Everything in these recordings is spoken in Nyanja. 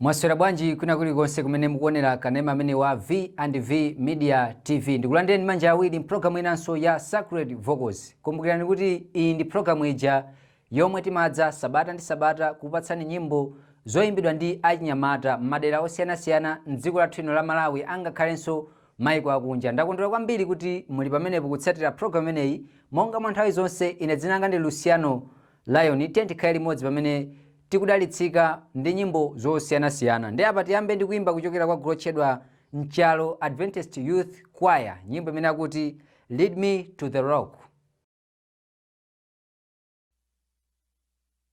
Mwaswera bwanji kuna kulikonse kumene mukuonera kanema amene wa V&V Media TV. Ndikulandeni manja awiri mpulogalamu inanso ya Sacred Vocals. Kumbukirani kuti iyi ndi pulogalamu ija yomwe timadza sabata ndi sabata kupatsani nyimbo zoyimbidwa ndi achinyamata m'madera osiyanasiyana m'dziko lathu lino la Malawi angakhalenso maiko akunja. Ndakondwera kwambiri kuti muli pamenepo kutsatira pulogalamu imeneyi. Monga mwa nthawi zonse ine dzina langa ndi Luciano Lion. Tikhala limodzi pamene tikudalitsika ndi nyimbo zosiyanasiyana. Ndi apa tiyambe ndi kuimba kuchokera kwa gulu lotchedwa Mchalo Adventist Youth Choir, nyimbo imene akuti Lead Me to the Rock.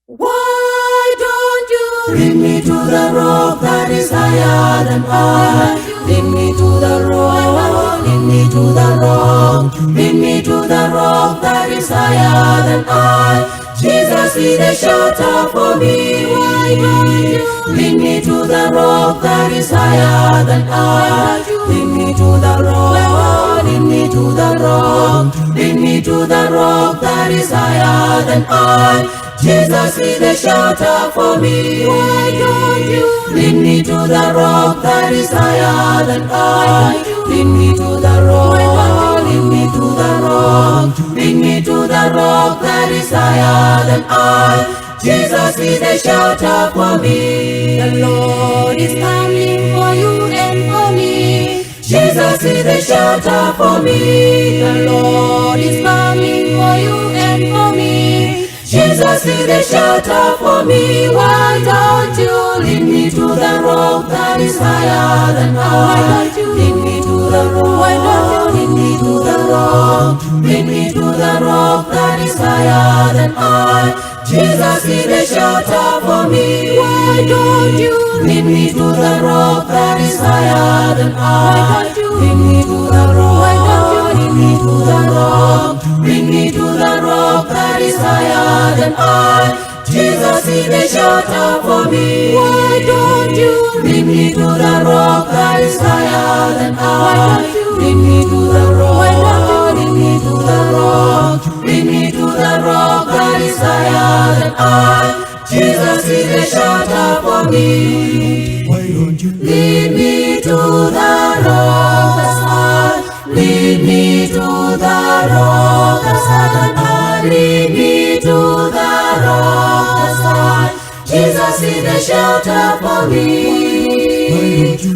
Why don't you lead me to the rock that is higher than I? Lead me to the rock, lead me to the rock, lead me to the rock that is higher than I. Jesus is the shelter for me. Why don't you lead me to the rock that is higher than I? Lead me to the rock, lead me to the rock, lead me to the rock that is higher than I. Jesus is the shelter for me. Why don't you lead me to the rock that is higher than I? Lead me to the rock, lead me to the rock, lead me to the rock that is higher than I. Jesus is the shelter for me. The Lord is coming for you and for me. Jesus is the shelter for me. The Lord is coming for you and for me. Jesus is the shelter for me. Why don't you lead me to the rock that is higher than I? Why don't you lead me to the rock? Why don't you lead me to the rock? Lead me to the rock that is higher than I. Jesus is the shelter for me. Why don't you lead me to the rock that is higher than I? Why don't you lead me to the rock? Why don't you lead me to the rock? Lead me to the rock that is higher than I. Jesus is the shelter for me. Why don't you lead me to the rock that is higher than I? Why don't you lead me to the rock? Why don't you lead me to the rock? Lead me to the rock that is higher than I. Jesus is the shelter for me. Why don't you lead me to the rock that's high? Lead me to the rock that's high. Lead me to the rock that's high. Jesus is the shelter for me.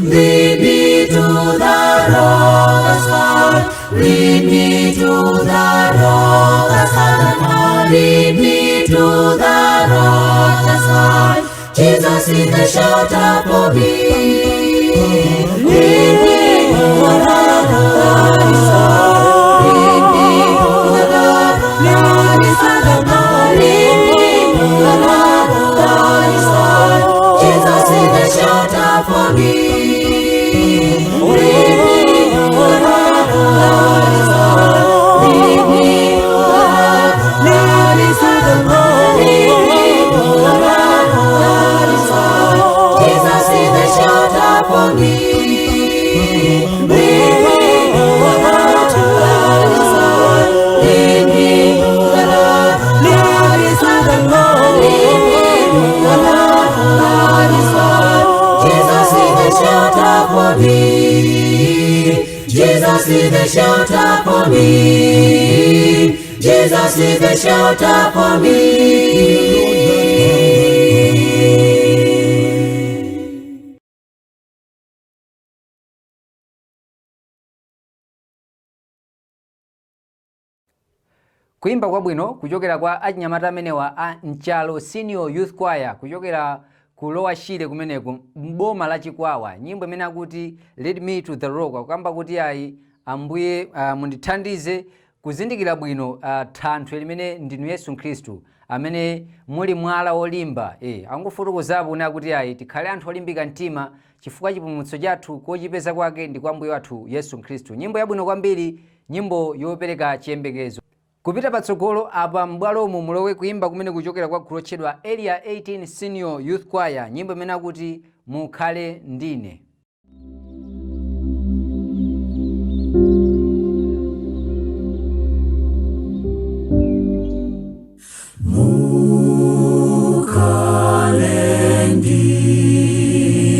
Lead me to the rock that's high. Lead me to the rock that's high. Lead me to the rock that's high. Jesus is the shelter for me. Lead me to the rock that is high. Lead me to the rock that is high. Lead me to the rock that is high. Jesus is the shelter for me. Lead me to the rock that is high. Lead me to the rock that is high. Lead me to the rock that is high. Jesus is the shelter for me. Lead me to the rock that is high. Lead me to the rock that is high. Lead me to the rock that is high. Jesus is the shelter for me. Jesus is the shelter for me. Jesus is the shelter for me. Kuimba kwabwino kuchokera kwa achinyamata amenewa a Mchalo Senior Youth Choir kuchokera kulowa shire kumeneko mboma la Chikwawa. Nyimbo imene akuti Lead Me to the Rock, kukamba kuti ayi Ambuye mundithandize kuzindikira bwino thanthwe limene ndinu Yesu Khristu amene muli mwala wolimba. Angofotokozapo una kuti ayi tikhale anthu olimbika mtima chifukwa chipulumutso chathu kochipeza kwake ndi kwa Ambuye wathu Yesu Khristu. Nyimbo yabwino kwambiri, nyimbo yopereka chiyembekezo. Kupita patsogolo apa m'bwalomo mulowe kuimba kumene kuchokera kwa gulu lotchedwa Area 18 Senior Youth Choir, nyimbo imene akuti Mukhale Ndine. Mukhale ndine.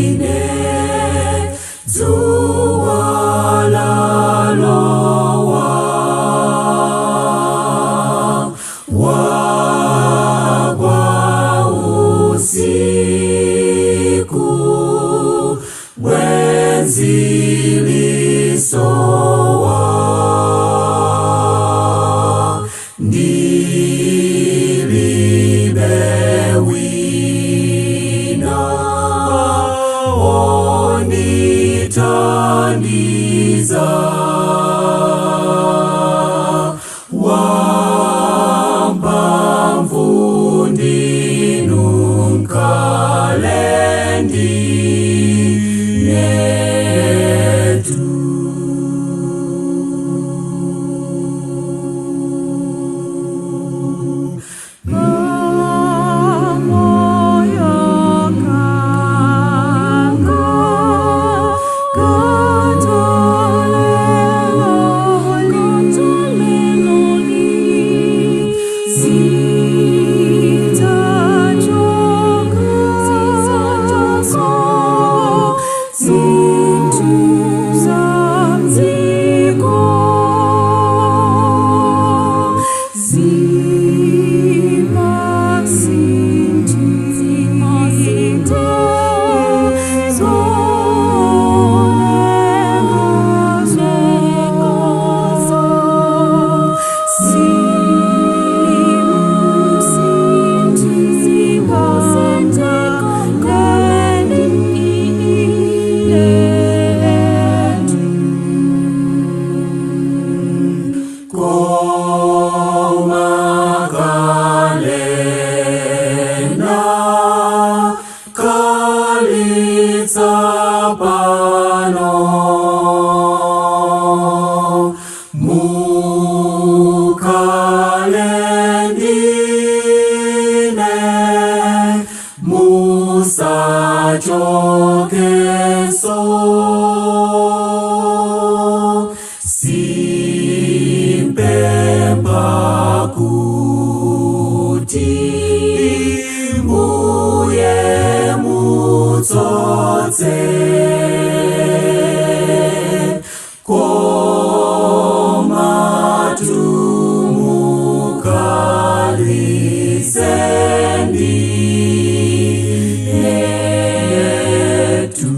sotse koma tumukalisendi yetu.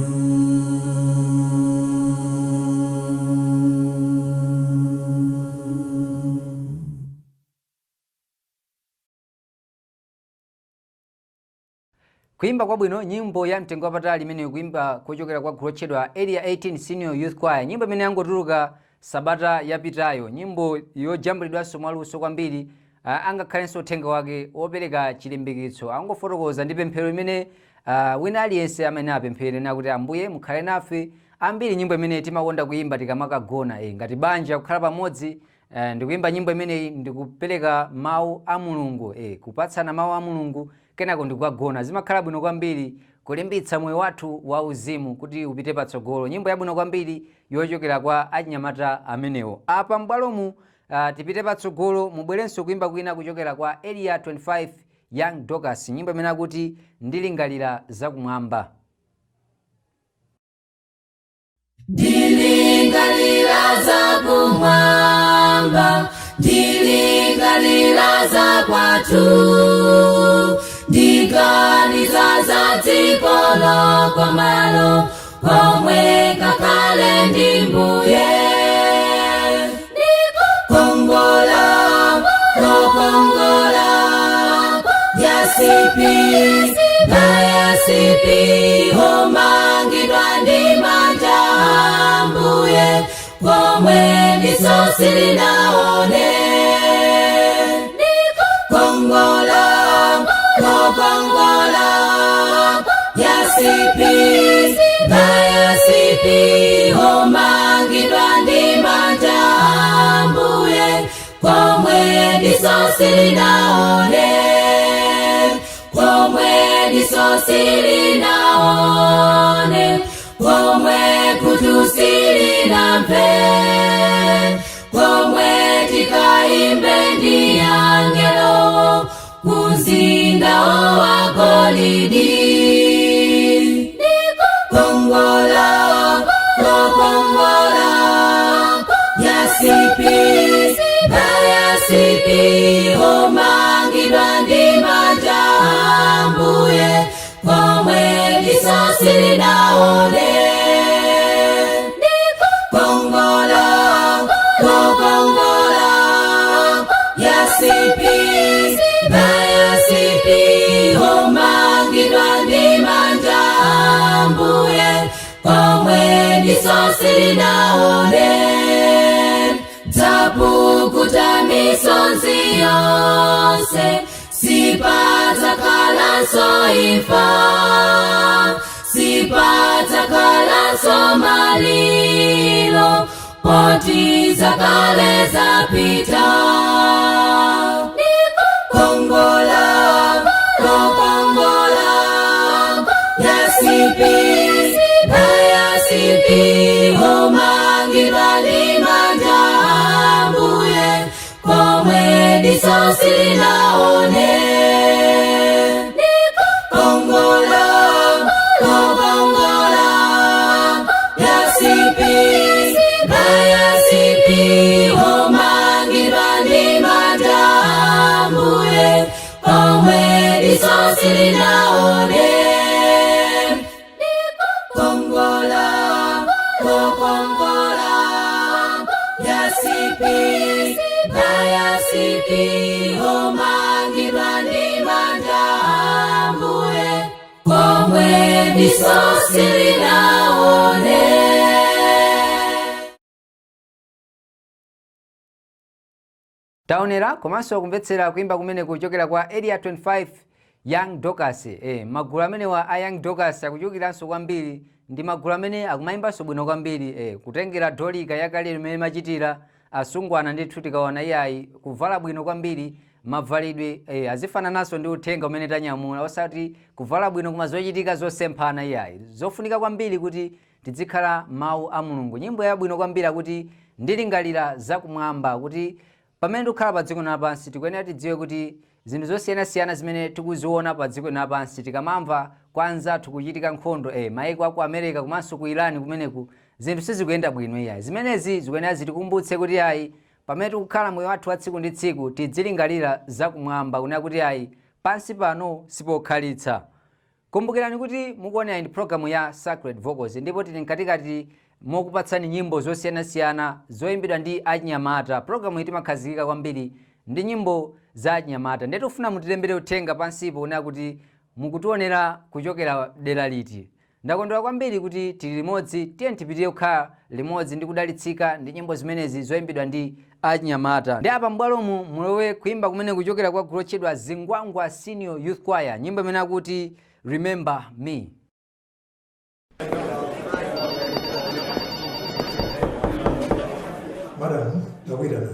Kuimba kwa bwino nyimbo ya mtengo wapatali imene kuimba kuchokera kwa gulu lotchedwa Area 18 Senior Youth Choir. Nyimbo imene yangotuluka sabata yapitayo, nyimbo yojambulidwanso mwaluso kwambiri. Angakhalenso uthenga wake wopereka chilimbikitso, angofotokoza ndi pemphero imene wina aliyense amene apemphere nakuti Ambuye mukhale nafe. Ambiri nyimbo imene timakonda kuimba tikamakagona ngati banja kukhala pamodzi, ndikuimba nyimbo imene ndikupereka mawu a Mulungu, kupatsana mawu a Mulungu kenako ndikukagona. Zimakhala bwino kwambiri kulimbitsa moyo wathu wa uzimu kuti upite patsogolo. Nyimbo yabwino kwambiri yochokera kwa achinyamata amenewo. Apa m'bwalomu tipite patsogolo, mubwerenso kuimba kwina kuchokera kwa Area 25 Young Dorcas, nyimbo imene akuti ndilingalira zakumwamba. Ndilingalira zakumwamba, ndilingalira za kwathu, ndiganiza za dziko lokomalo komwe kakale ndi Mbuye. Ndikukongola lokongola yasipi na yasipi omangidwa ndi manja a Mbuye komwe diso silinaone. Ndikukongola lokongola yasipi na yasipi omangidwa ndi manja a Mbuye komwe diso silinaone, komwe diso silinaone, komwe kutu silinamve, komwe tikaimbe ndi angelo mzinda wa golidi. Ndikukongola lokongola yasipi na yasipi omangidwa ndi manja a Mbuye komwe diso silinaone. Ndikukongola lokongola yasipi na yasipi omangidwa ndi manja a Mbuye komwe diso silinaone. Dzapukuta misonzi yonse sipadzakhalanso imfa, sipadzakhalanso maliro poti zakale zapita. Ndikukongola lokongola yasipi na yasipi omangidwa ndi manja a Mbuye komwe diso silinaone. Ndikukongola lokongola yasipi na yasipi omangidwa ndi manja a Mbuye komwe diso silinaone. Ndikukongola lokongola yasipi na yasipi omangidwa ndi manja a Mbuye komwe diso silinaone. Taonera komanso kumvetsera kuimba kumene kuchokera kwa Area 25 Young Dorcas. Magulu amenewa a Young Dorcas akuchokeranso kwambiri, ndi magulu amene akumayimbanso bwino kwambiri, kutengera dolika yakale imene machitira asungwana ndithu tikaona iyayi kuvala bwino kwambiri, mavalidwe azifanananso ndi uthenga umene tanyamula, osati kuvala bwino koma zochitika zosemphana iyayi. Zofunika kwambiri kuti tizikhala mawu a Mulungu. Nyimbo yabwino kwambiri akuti ndilingalira zakumwamba, kuti pamene tikukhala pa dziko lapansi tikuyenera tidziwe kuti zinthu zosiyanasiyana zimene tikuziona pa dziko lapansi tikamamva kwanza tukuchitika nkhondo maiko aku America komanso ku Iran kumeneku zinthu sizikuyenda bwino iyayi. Zimenezi zikuyenera zitikumbutse kuti ayi pamene tikukhala moyo wathu wa tsiku ndi tsiku tidzilingalira zakumwamba kunena kuti ayi pansi pano sipokhalitsa. Kumbukirani kuti mukuona ndi programu ya Sacred Vocals ndipo tili mkatikati mokupatsani nyimbo zosiyanasiyana zoyimbidwa ndi achinyamata. Programu itimakhazikika kwambiri ndi nyimbo za achinyamata. Ndiye tofuna mutilembere uthenga pansipo kunena kuti mukutionera kuchokera dera liti. Ndakondwera kwambiri kuti tili limodzi, tiye tipitire kukhala limodzi ndi kudalitsika ndi nyimbo zimenezi zoyimbidwa ndi achinyamata. Ndi apa m'bwalomu mulowe kuimba kumene kuchokera kwa gulu lotchedwa Zingwangwa Senior Youth Choir, nyimbo imene akuti Remember Me. Madam, takwira na.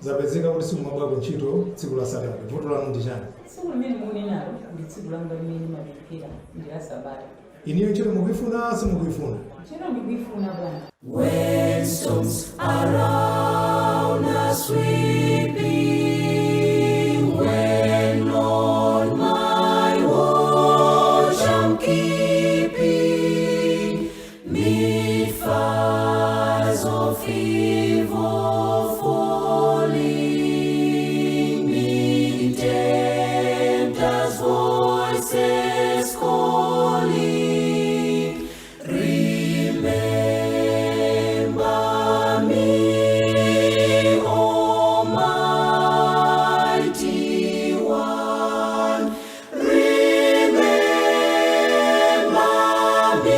Zapezeka kuti sikumabwa kuntchito tsiku la Sabata. Vuto lanu ndi chani? Tsiku limene mukunenalo ndi tsiku langa limene mapemphera ndi la Sabata. Iniyo ntchito mukuyifuna simukuyifuna? Ntchito ndikuyifuna bwana. When storms around us sweeping, when on my watch I'm keeping, mid fires of evil falling, mid tempters' voices calling, remember me, Almighty One. Remember me,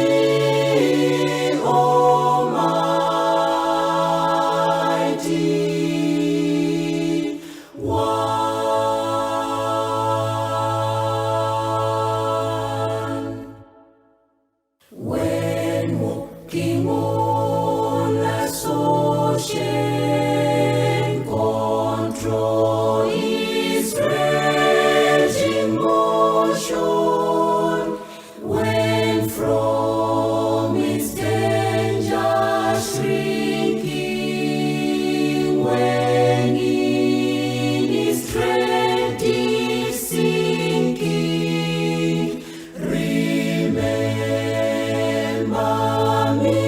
Almighty One. When walking on life's ocean, control is raging motion. When from its danger shrinking, when in its strength is sinking, remember me,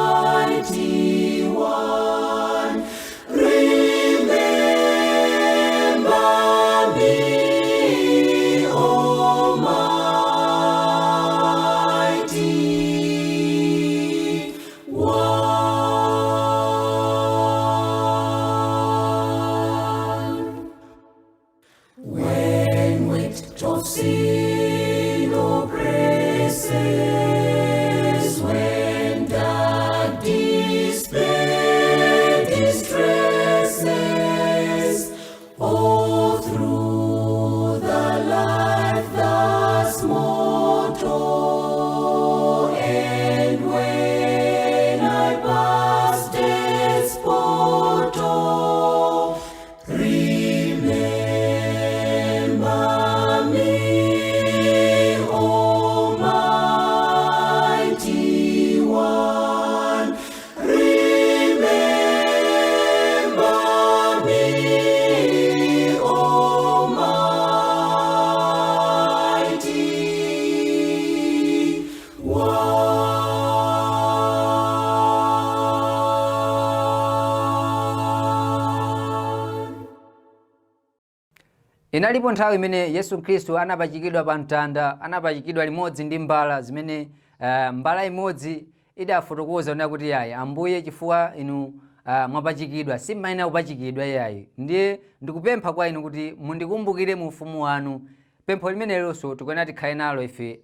Almighty One. Remember me, Almighty One. When weight of sin oppresses, when dark despair distresses, all through the life that's mortal, and when I pass death's portal, remember me, Almighty One. Remember me, Almighty One. Inalipo nthawi imene Yesu Khristu anapachikidwa pa mtanda, anapachikidwa limodzi ndi mbala zimene mbala imodzi idafotokoza kunena kuti yayi Ambuye chifukwa inu mwapachikidwa simmayenera kupachikidwa yayi. Ndiye ndikupempha kwa inu kuti mundikumbukire mu ufumu wanu. Pempho limenelonso tikuyenera tikhale nalo ife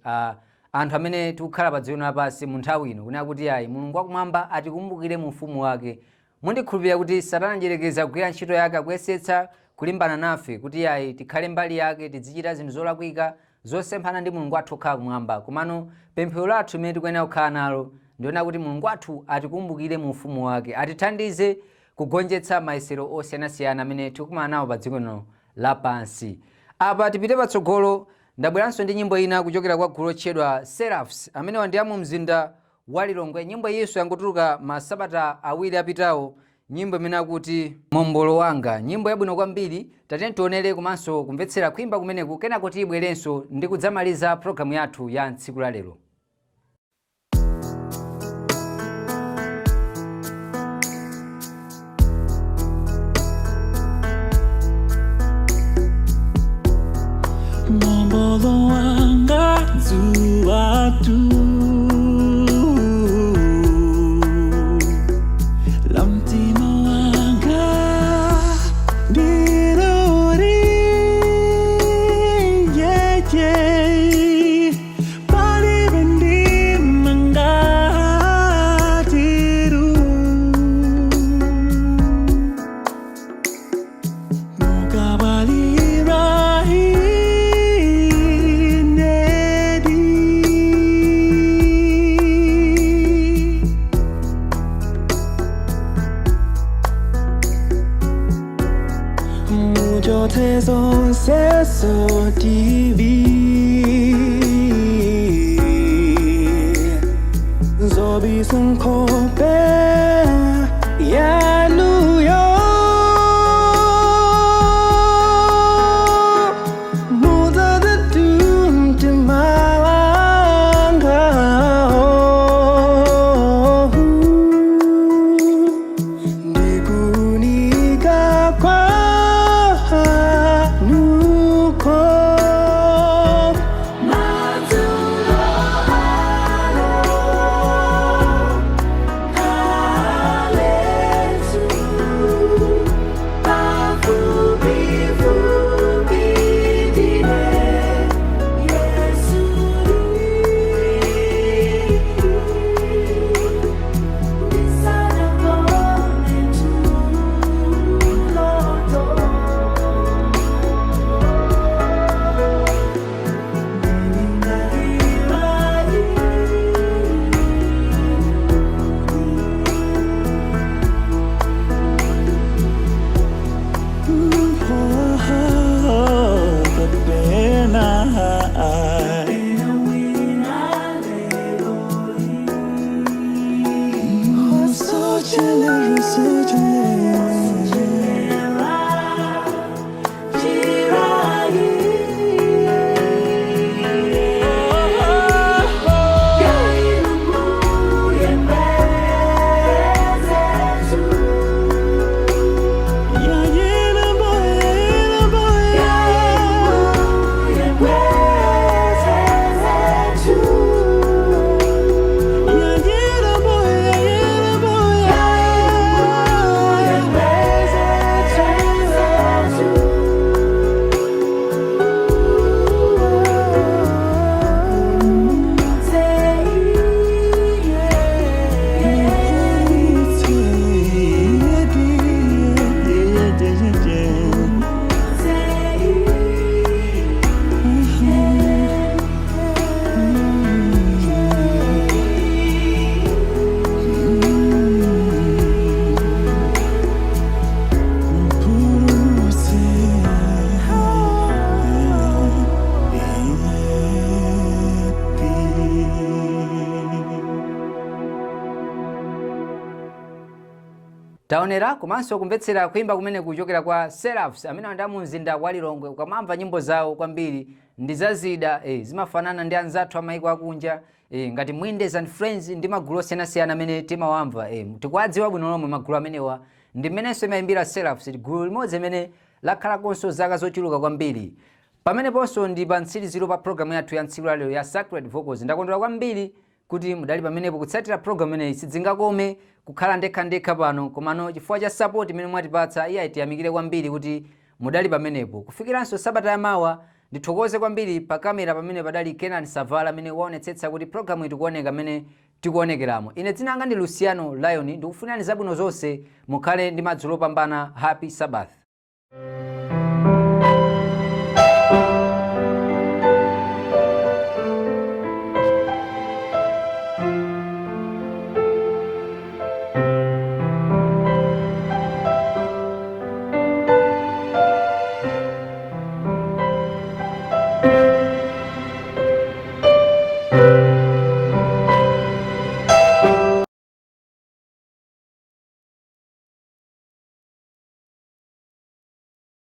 anthu amene tikukhala pa dziko lapansi mu nthawi ino kunena kuti yayi Mulungu wakumwamba atikumbukire mu ufumu wake. Mundikhulupirira kuti Satana njerekeza kugwira ntchito yake akuyesetsa kulimbana nafe kuti yayi tikhale mbali yake, tizichita zinthu zolakwika zosemphana ndi Mulungu wathu okhala kumwamba. Komano pemphero lathu limene tikuyenera kukhala nalo ndiona kuti Mulungu wathu atikumbukire mu ufumu wake, atithandize kugonjetsa mayesero osiyanasiyana amene tikumana nawo pa dziko lino lapansi. Apa tipite patsogolo, ndabweranso ndi nyimbo ina kuchokera kwa gulu lotchedwa Seraphs amene ndi mu mzinda wa Lilongwe. Nyimbo iyi yangotuluka masabata awiri apitawo. nyimbo imene akuti mombolo wanga, nyimbo yabwino kwambiri. Tatene tionere komanso kumvetsera kuimba kumeneku, kenako tibwerenso ndi kudzamaliza programu yathu ya tsiku la lero. Mombolo wanga zuwatu lamtima wanga dirori ye pali bendi mangatiru mukabali Son seso TV Zobi sun kope ya luyo Muda da dum timawanga Nikunika kwa Taonera komanso kumvetsera kuimba kumene kuchokera kwa Seraphs amene anda mu mzinda wa Lilongwe. Ukamamva nyimbo zawo kwambiri ndi zazida zimafanana ndi anzathu amaiko akunja ngati Mwindes and Friends ndi magulu osiyanasiyana amene timawamva. Tikuwadziwa bwino lomwe magulu amenewa ndi mmenenso imayimbira Seraphs, gulu limodzi imene lakhalakonso zaka zochuluka kwambiri. Pameneponso ndi pa mtsiriziro pa programu yathu ya tsiku la lero ya Sacred Vocals. Ndakondwera kwambiri kuti mudali pamenepo kutsatira programu ineyi. Sidzingakome kukhala ndekha pano, komano chifukwa cha support imene mwatipatsa iye tiyamikire kwambiri kuti mudali pamenepo. Kufikiranso sabata yamawa ndithokoze kwambiri pa kamera pamene padali Kenan Savala amene waonetsetsa kuti programu ikuoneka amene tikuonekeramo. Ine dzina langa ndi Luciano Lion, ndikufunirani zabwino zonse, mukhale ndi madzulo opambana. Happy Sabbath.